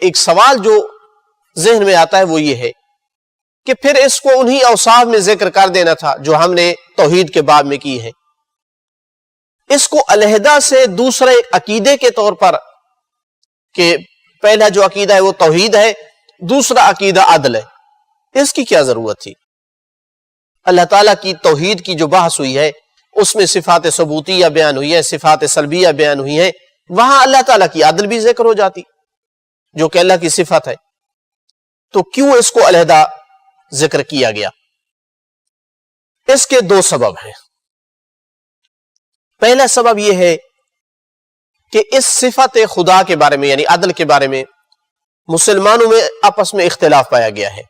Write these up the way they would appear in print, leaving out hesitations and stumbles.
ایک سوال جو ذہن میں آتا ہے وہ یہ ہے کہ پھر اس کو انہی اوصاف میں ذکر کر دینا تھا جو ہم نے توحید کے باب میں کی ہے، اس کو علیحدہ سے دوسرے عقیدے کے طور پر کہ پہلا جو عقیدہ ہے وہ توحید ہے، دوسرا عقیدہ عدل ہے، اس کی کیا ضرورت تھی؟ اللہ تعالیٰ کی توحید کی جو بحث ہوئی ہے اس میں صفات ثبوتیہ بیان ہوئی ہے، صفات سلبیہ بیان ہوئی ہے، وہاں اللہ تعالیٰ کی عدل بھی ذکر ہو جاتی جو کہ اللہ کی صفت ہے، تو کیوں اس کو علیحدہ ذکر کیا گیا؟ اس کے دو سبب ہیں۔ پہلا سبب یہ ہے کہ اس صفت خدا کے بارے میں یعنی عدل کے بارے میں مسلمانوں میں آپس میں اختلاف پایا گیا ہے۔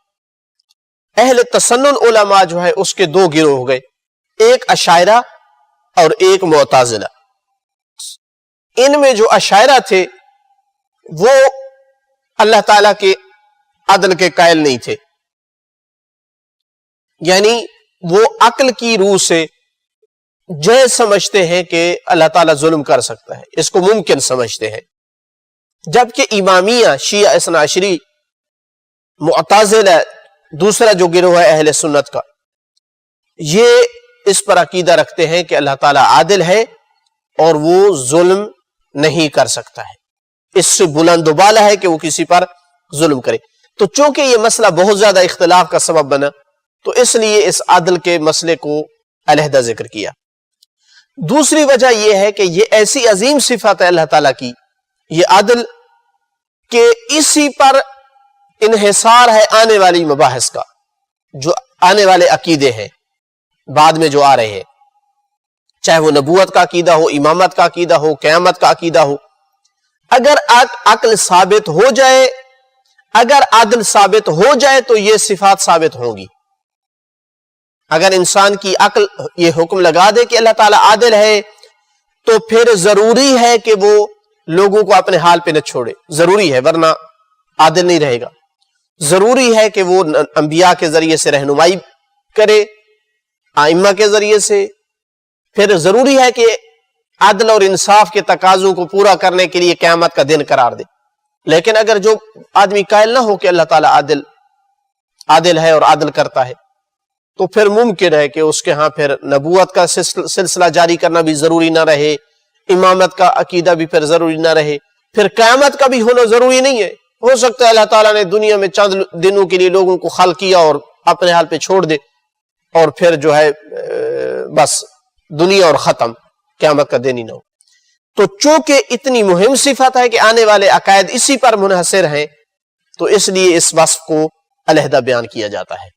اہل تسنن علماء جو ہے اس کے دو گروہ ہو گئے، ایک اشاعرہ اور ایک معتزلہ۔ ان میں جو اشاعرہ تھے وہ اللہ تعالیٰ کے عدل کے قائل نہیں تھے، یعنی وہ عقل کی روح سے جائز سمجھتے ہیں کہ اللہ تعالیٰ ظلم کر سکتا ہے، اس کو ممکن سمجھتے ہیں، جبکہ امامیہ شیعہ اثنا عشری معتزلہ دوسرا جو گروہ ہے اہل سنت کا، یہ اس پر عقیدہ رکھتے ہیں کہ اللہ تعالیٰ عادل ہے اور وہ ظلم نہیں کر سکتا ہے، اس سے بلند و بالا ہے کہ وہ کسی پر ظلم کرے۔ تو چونکہ یہ مسئلہ بہت زیادہ اختلاف کا سبب بنا تو اس لیے اس عدل کے مسئلے کو علیحدہ ذکر کیا۔ دوسری وجہ یہ ہے کہ یہ ایسی عظیم صفت ہے اللہ تعالیٰ کی، یہ عدل، کہ اسی پر انحصار ہے آنے والی مباحث کا، جو آنے والے عقیدے ہیں بعد میں جو آ رہے ہیں، چاہے وہ نبوت کا عقیدہ ہو، امامت کا عقیدہ ہو، قیامت کا عقیدہ ہو۔ اگر عقل ثابت ہو جائے، اگر عدل ثابت ہو جائے تو یہ صفات ثابت ہوں گی۔ اگر انسان کی عقل یہ حکم لگا دے کہ اللہ تعالیٰ عادل ہے تو پھر ضروری ہے کہ وہ لوگوں کو اپنے حال پہ نہ چھوڑے، ضروری ہے، ورنہ عادل نہیں رہے گا۔ ضروری ہے کہ وہ انبیاء کے ذریعے سے رہنمائی کرے، ائمہ کے ذریعے سے، پھر ضروری ہے کہ عدل اور انصاف کے تقاضوں کو پورا کرنے کے لیے قیامت کا دن قرار دے۔ لیکن اگر جو آدمی قائل نہ ہو کہ اللہ تعالیٰ عادل ہے اور عدل کرتا ہے تو پھر ممکن ہے کہ اس کے ہاں پھر نبوت کا سلسلہ جاری کرنا بھی ضروری نہ رہے، امامت کا عقیدہ بھی پھر ضروری نہ رہے، پھر قیامت کا بھی ہونا ضروری نہیں ہے۔ ہو سکتا ہے اللہ تعالیٰ نے دنیا میں چند دنوں کے لیے لوگوں کو خلق کیا اور اپنے حال پہ چھوڑ دے، اور پھر جو ہے بس دنیا اور ختم، قیامت کا دن ہی نہ ہو۔ تو چونکہ اتنی مہم صفت ہے کہ آنے والے عقائد اسی پر منحصر ہیں، تو اس لیے اس وصف کو علیحدہ بیان کیا جاتا ہے۔